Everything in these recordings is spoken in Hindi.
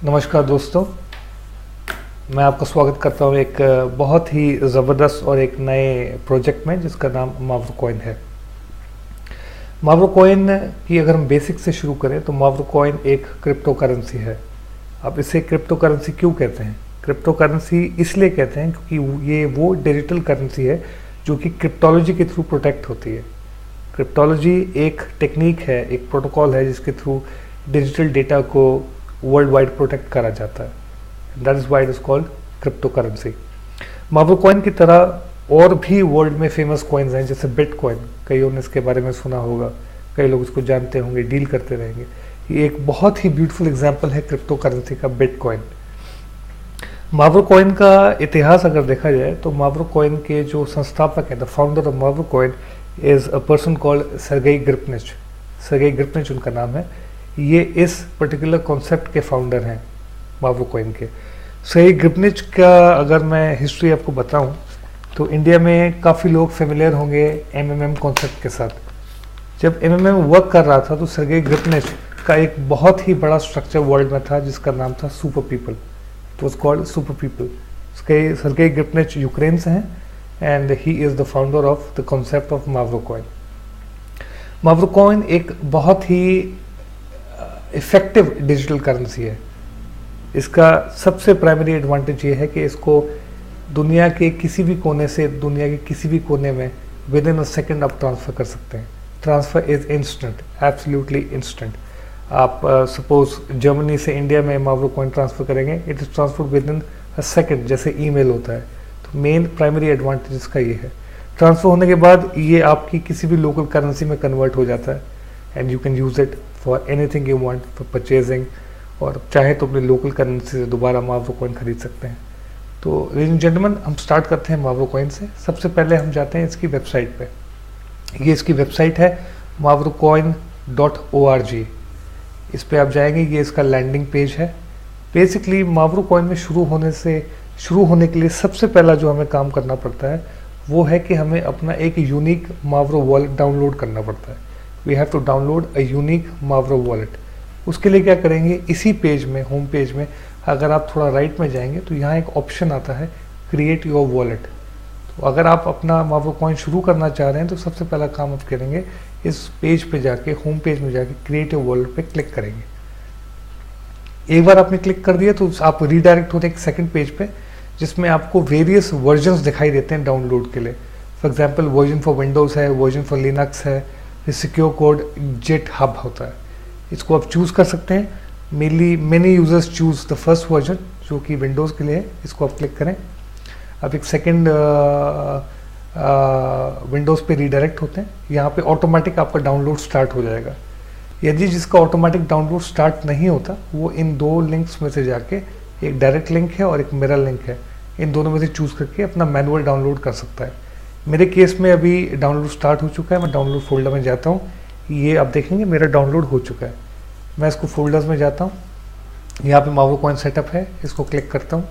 नमस्कार दोस्तों, मैं आपका स्वागत करता हूँ एक बहुत ही ज़बरदस्त और एक नए प्रोजेक्ट में जिसका नाम मावरो कॉइन है। मावरो कॉइन की अगर हम बेसिक से शुरू करें तो मावरो कॉइन एक क्रिप्टो करेंसी है। अब इसे क्रिप्टो करेंसी क्यों कहते हैं? क्रिप्टो करेंसी इसलिए कहते हैं क्योंकि ये वो डिजिटल करेंसी है जो कि क्रिप्टोलॉजी के थ्रू प्रोटेक्ट होती है। क्रिप्टोलॉजी एक टेक्निक है, एक प्रोटोकॉल है जिसके थ्रू डिजिटल डेटा को वर्ल्ड वाइड प्रोटेक्ट करा जाता है। That is why it is called cryptocurrency. Mavro coin की तरह और भी वर्ल्ड में फेमस कॉइन्स हैं, जैसे बिटकॉइन। कईयों ने इसके बारे में सुना होगा, कई लोग इसको जानते होंगे, डील करते रहेंगे। ये एक बहुत ही ब्यूटीफुल एग्जाम्पल है क्रिप्टो करेंसी का, बिटकॉइन। मावरो कॉइन का इतिहास अगर देखा जाए तो मावरो कॉइन के जो संस्थापक हैं, the founder of Mavro coin is a person called Sergey Gripnich. Sergey Gripnich उनका नाम है। ये इस पर्टिकुलर कॉन्सेप्ट के फाउंडर हैं मावरो कॉइन के। सर्गेई ग्रिपनिच का अगर मैं हिस्ट्री आपको बताऊं तो इंडिया में काफ़ी लोग फेमिलियर होंगे एमएमएम कॉन्सेप्ट के साथ। जब एमएमएम वर्क कर रहा था तो सर्गेई ग्रिपनिच का एक बहुत ही बड़ा स्ट्रक्चर वर्ल्ड में था जिसका नाम था Super People. It was called Super People. Sergey Gripnich Ukraine से हैं and he is the founder of the concept of Mavro coin. Mavro coin एक बहुत ही इफेक्टिव डिजिटल करेंसी है। इसका सबसे प्राइमरी एडवांटेज ये है कि इसको दुनिया के किसी भी कोने से दुनिया के किसी भी कोने में विद इन अ सेकेंड आप ट्रांसफ़र कर सकते हैं। Transfer is instant, absolutely instant. आप सपोज जर्मनी से इंडिया में मावरो कॉइन ट्रांसफ़र करेंगे, it is transfer with in a second, जैसे ईमेल होता है। तो मेन प्राइमरी एडवांटेज इसका ये है। ट्रांसफ़र होने के बाद ये आपकी किसी भी लोकल करेंसी में कन्वर्ट हो जाता है and you can use it for anything you want, for purchasing, और चाहे तो अपनी लोकल करेंसी से दोबारा मावरो कॉइन खरीद सकते हैं। तो लेडीज एंड जेंटलमैन, हम स्टार्ट करते हैं मावरो कॉइन से। सबसे पहले हम जाते हैं इसकी वेबसाइट पे। ये इसकी वेबसाइट है mavrocoin.org। इस पे आप जाएंगे, ये इसका लैंडिंग पेज है। बेसिकली मावरो कॉइन में शुरू होने के लिए सबसे पहला जो हमें काम करना पड़ता है वो है कि हमें अपना एक यूनिक मावरो वॉलेट डाउनलोड करना पड़ता है। We have to download a unique Mavro wallet. उसके लिए क्या करेंगे, इसी पेज में, होम पेज में अगर आप थोड़ा राइट में जाएंगे तो यहाँ एक ऑप्शन आता है क्रिएट योर वॉलेट। तो अगर आप अपना मावरो कॉइन शुरू करना चाह रहे हैं तो सबसे पहला काम आप करेंगे, इस पेज पे जाके, होम पेज में जाके क्रिएट योर वॉलेट पे क्लिक करेंगे। एक बार आपने क्लिक कर दिया तो आप रीडायरेक्ट होते हैं एक सेकंड पेज पे जिसमें आपको वेरियस वर्जन्स दिखाई देते हैं डाउनलोड के लिए। For example version for Windows है, वर्जन फॉर लिनक्स है, सिक्योर कोड जेट हब होता है। इसको आप चूज़ कर सकते हैं। Many users choose the first version जो कि विंडोज़ के लिए है। इसको आप क्लिक करें। अब एक सेकंड विंडोज़ पे रीडायरेक्ट होते हैं। यहाँ पे ऑटोमेटिक आपका डाउनलोड स्टार्ट हो जाएगा। यदि जिसका ऑटोमेटिक डाउनलोड स्टार्ट नहीं होता वो इन दो लिंक्स में से जाके, एक डायरेक्ट लिंक है और एक मिरर लिंक है, इन दोनों में से चूज़ करके अपना मैनुअल डाउनलोड कर सकता है। मेरे केस में अभी डाउनलोड स्टार्ट हो चुका है। मैं डाउनलोड फोल्डर में जाता हूँ। ये आप देखेंगे मेरा डाउनलोड हो चुका है। मैं इसको फोल्डर्स में जाता हूँ। यहाँ पे मावरो कॉइन सेटअप है, इसको क्लिक करता हूँ।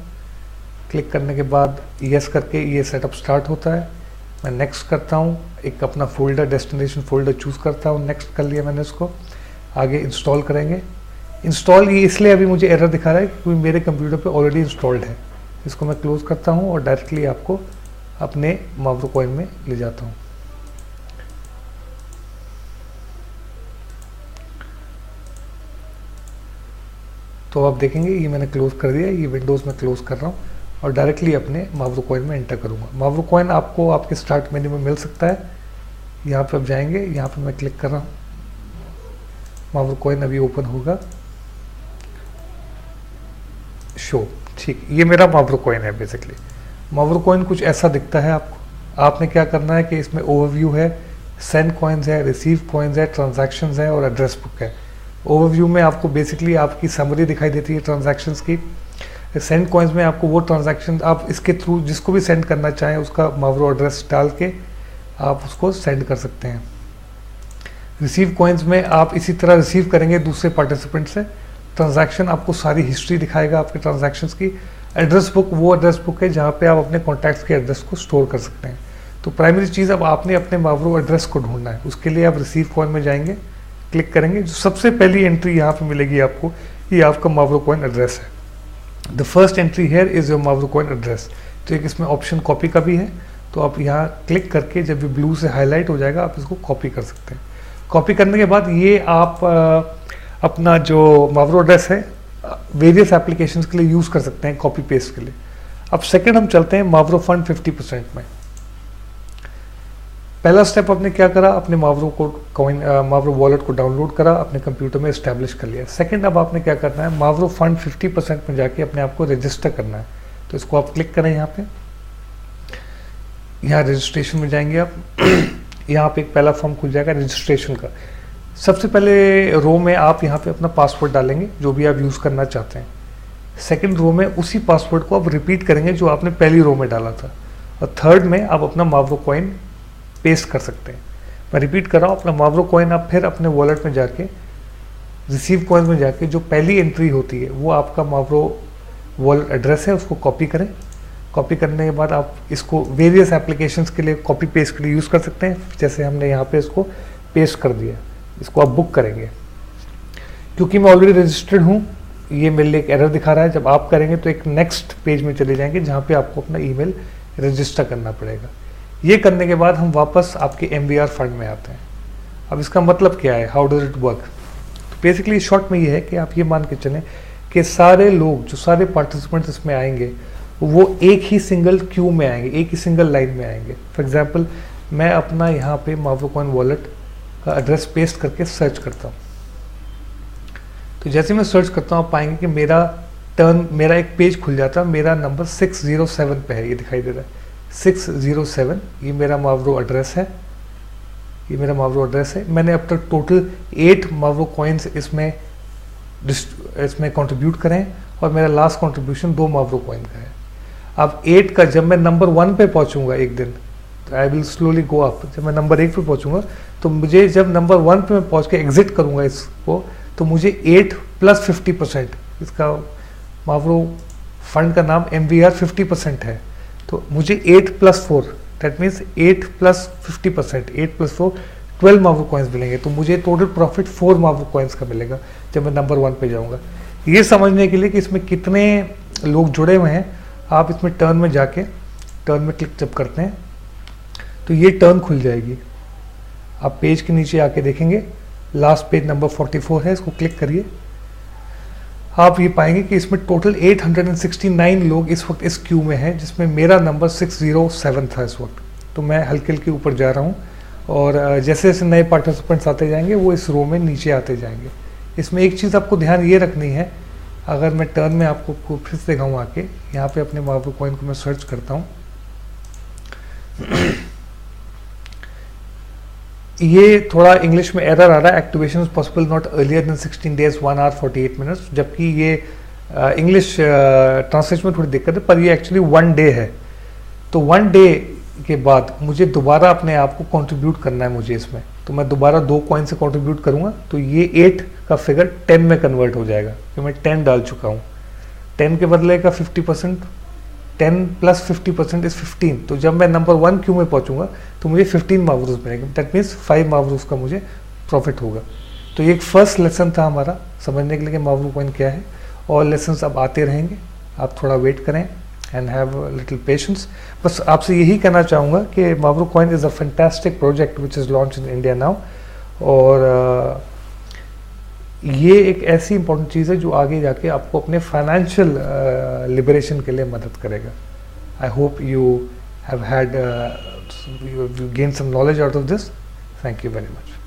क्लिक करने के बाद यस करके ये सेटअप स्टार्ट होता है। मैं नेक्स्ट करता हूँ, एक अपना फोल्डर, डेस्टिनेशन फोल्डर चूज़ करता हूँ। नेक्स्ट कर लिया मैंने इसको। आगे इंस्टॉल करेंगे। इंस्टॉल ये इसलिए अभी मुझे एरर दिखा रहा है क्योंकि मेरे कंप्यूटर पे ऑलरेडी इंस्टॉल्ड है। इसको मैं क्लोज़ करता हूँ और डायरेक्टली आपको अपने मावरो कॉइन में ले जाता हूँ। तो आप देखेंगे ये मैंने क्लोज़ कर दिया। ये विंडोज़ में क्लोज़ कर रहा हूँ और डायरेक्टली अपने मावरो कॉइन में एंटर करूँगा। मावरो कॉइन आपको आपके स्टार्ट मेन्यू में मिल सकता है। यहाँ पे आप जाएंगे, यहाँ पे मैं क्लिक कर रहा हूँ। मावरो कॉइन अभी ओपन होगा। शो, ठीक, ये मेरा मावरो कॉइन है। बेसिकली मावरो कॉइन कुछ ऐसा दिखता है आपको। आपने क्या करना है कि इसमें ओवरव्यू है, सेंड कॉइन्स है, रिसीव कॉइन्स है, ट्रांजैक्शंस है और एड्रेस बुक है। ओवरव्यू में आपको बेसिकली आपकी समरी दिखाई देती है ट्रांजैक्शंस की। सेंड कॉइन्स में आपको वो ट्रांजैक्शन आप इसके थ्रू जिसको भी सेंड करना चाहें उसका मावरो एड्रेस डाल के आप उसको सेंड कर सकते हैं। रिसीव कॉइन्स में आप इसी तरह रिसीव करेंगे दूसरे पार्टिसिपेंट से। ट्रांजैक्शन आपको सारी हिस्ट्री दिखाएगा आपके ट्रांजैक्शंस की। एड्रेस बुक वो एड्रेस बुक है जहाँ पे आप अपने कॉन्टैक्ट्स के एड्रेस को स्टोर कर सकते हैं। तो प्राइमरी चीज़ अब आपने अपने मावरो एड्रेस को ढूंढना है। उसके लिए आप रिसीव कॉइन में जाएंगे, क्लिक करेंगे। जो सबसे पहली एंट्री यहाँ पे मिलेगी आपको, ये आपका मावरो कॉइन एड्रेस है। The first entry here is your Mavro coin address. तो एक इसमें ऑप्शन कॉपी का भी है, तो आप यहाँ क्लिक करके जब ये ब्लू से हाईलाइट हो जाएगा आप इसको कॉपी कर सकते हैं। कॉपी करने के बाद ये आप अपना जो मावरो एड्रेस है वेरियस एप्लीकेशंस के लिए यूज़ कर सकते हैं कॉपी पेस्ट के लिए। अब सेकंड हम चलते हैं मावरो फंड 50% में। पहला स्टेप आपने क्या करा, अपने मावरो वॉलेट को डाउनलोड करा, अपने कंप्यूटर में इस्टेब्लिश कर लिया। सेकंड अब आपने क्या करना है, मावरो फंड 50% में जाके अपने आप को रजिस्टर करना है। तो इसको आप क्लिक करें यहाँ पे, यहाँ रजिस्ट्रेशन में जाएंगे आप यहाँ पे एक पहला फॉर्म खुल जाएगा रजिस्ट्रेशन का। सबसे पहले रो में आप यहाँ पे अपना पासवर्ड डालेंगे जो भी आप यूज़ करना चाहते हैं। सेकंड रो में उसी पासवर्ड को आप रिपीट करेंगे जो आपने पहली रो में डाला था। और थर्ड में आप अपना मावरो कॉइन पेस्ट कर सकते हैं। मैं रिपीट कर रहा हूँ, अपना मावरो कॉइन आप फिर अपने वॉलेट में जाके रिसीव कॉइन में जाके जो पहली एंट्री होती है वो आपका मावरो वॉलेट एड्रेस है, उसको कॉपी करें। कॉपी करने के बाद आप इसको वेरियस एप्लीकेशंस के लिए कॉपी पेस्ट के लिए यूज़ कर सकते हैं। जैसे हमने यहाँ पे इसको पेस्ट कर दिया, इसको आप बुक करेंगे। क्योंकि मैं ऑलरेडी रजिस्टर्ड हूँ, ये मेरे लिए एक एरर दिखा रहा है। जब आप करेंगे तो एक नेक्स्ट पेज में चले जाएंगे जहाँ पे आपको अपना ईमेल रजिस्टर करना पड़ेगा। ये करने के बाद हम वापस आपके MVR फंड में आते हैं। अब इसका मतलब क्या है, हाउ डज इट वर्क? तो बेसिकली शॉर्ट में ये है कि आप ये मान के चलें कि सारे लोग, जो सारे पार्टिसिपेंट्स इसमें आएंगे वो एक ही सिंगल क्यू में आएंगे, एक ही सिंगल लाइन में आएंगे। फॉर एग्जांपल मैं अपना यहाँ पे मावरो कॉइन वॉलेट का एड्रेस पेस्ट करके सर्च करता हूँ। तो जैसे मैं सर्च करता हूँ आप पाएंगे कि मेरा एक पेज खुल जाता है। मेरा नंबर 607 पे है, ये दिखाई दे रहा है 607। ये मेरा मावरो एड्रेस है, ये मेरा मावरो एड्रेस है। मैंने अब तक टोटल 8 मावरो कॉइन्स इसमें कंट्रीब्यूट करें और मेरा लास्ट कंट्रीब्यूशन 2 मावरो कॉइन का है। अब 8 का जब मैं नंबर 1 पे पहुंचूंगा एक दिन, तो I will slowly go up. जब मैं नंबर 1 पे पहुंचूंगा तो मुझे जब नंबर 1 पे मैं पहुंच के एग्जिट करूंगा इसको, तो मुझे 8 + 50%, इसका मावरो फंड का नाम MVR 50% है, तो मुझे 8 + 4 दैट मीन्स 8 + 50%, 8 + 4 12 मावरो कॉइन्स मिलेंगे। तो मुझे टोटल प्रॉफिट 4 मावरो कॉइन्स का मिलेगा जब मैं नंबर 1 पे जाऊंगा। ये समझने के लिए कि इसमें कितने लोग जुड़े हुए हैं, आप इसमें टर्न में जाके टर्न में क्लिक जब करते हैं तो ये टर्न खुल जाएगी। आप पेज के नीचे आके देखेंगे लास्ट पेज नंबर 44 है, इसको क्लिक करिए। आप ये पाएंगे कि इसमें टोटल 869 लोग इस वक्त इस क्यू में हैं, जिसमें मेरा नंबर 607 था इस वक्त। तो मैं हल्के हल्के ऊपर जा रहा हूँ और जैसे जैसे नए पार्टिसिपेंट्स आते जाएंगे वो इस रो में नीचे आते जाएंगे। इसमें एक चीज़ आपको ध्यान ये रखनी है, अगर मैं टर्न में आपको फिर से दिखाऊँ आके, यहाँ पे अपने मावरो कॉइन को मैं सर्च करता हूँ ये थोड़ा इंग्लिश में एरर आ रहा है, activation possible not earlier than 16 days 1 hour 48 minutes, जबकि ये इंग्लिश ट्रांसलेशन में थोड़ी दिक्कत है, पर ये एक्चुअली 1 day है। तो 1 day के बाद मुझे दोबारा अपने आप को कंट्रीब्यूट करना है मुझे इसमें, तो मैं दोबारा 2 कॉइन से कंट्रीब्यूट करूंगा, तो ये 8 का फिगर 10 में कन्वर्ट हो जाएगा, तो मैं 10 डाल चुका हूँ। 10 के बदले का 50%, 10 + 50% इज 15। तो जब मैं नंबर 1 क्यू में पहुंचूंगा तो मुझे 15 मावरोज मिलेंगे, दैट मीन्स 5 मावरोज का मुझे प्रॉफिट होगा। तो ये एक फर्स्ट लेसन था हमारा समझने के लिए कि मावरो कॉइन क्या है, और लेसन्स अब आते रहेंगे, आप थोड़ा वेट करें एंड हैव लिटिल पेशेंस। बस आपसे यही कहना चाहूँगा कि Mavro coin is a fantastic project which is launch in India now, और ये एक ऐसी इंपॉर्टेंट चीज़ है जो आगे जाके आपको अपने फाइनेंशियल लिबरेशन के लिए मदद करेगा। I hope you have had gain some knowledge out of this. Thank you very much.